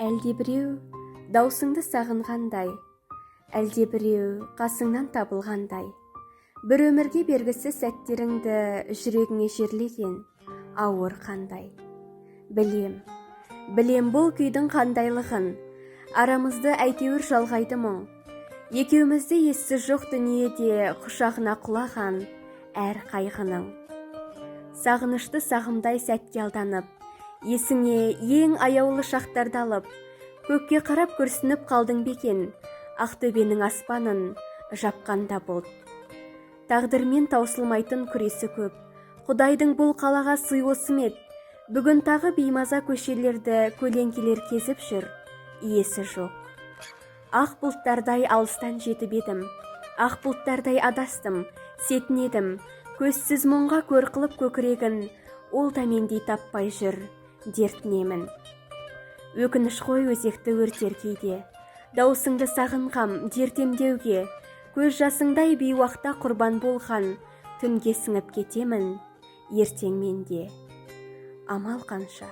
Әлде біреу даусыңды сағынғандай, әлде біреу қасыңнан табылғандай, бір өмірге бергісіз сәттеріңді жүрегіңе жерлеген ауыр қандай. Білем бұл күйдің қандайлығын, арамызды әйтеуір жалғайды мұң. Екеумізді ессі жоқ дүниеде құшағына құлаған әр қайғының. Сағынышты сағымдай сәтке алданып, есіңе ең аяулы шақтарды алып, көкке қарап күрсініп қалдың бекен, Ақтөбенің аспанын жапқанда бұлт. Тағдырмен таусылмайтын күресі көп, Құдайдың бұл қалаға сый осы ме еді? Бүгін тағы беймаза көшелерді көлеңкелер кезіп жүр, иесі жоқ. Ақ бұлттардай алыстан жетіп едім, ақ бұлттардай адастым, сетінедім, көзсіз мұңға көр қылып көкірегін, ол да мендей таппай жүр, дертінемін. Өкініш қой өзекті өртер кейде, даусыңды сағынғам дертемдеуге, көз жасыңдай бейуақта құрбан болған, түнге сіңіп кетемін, ертең менде. Амал қанша?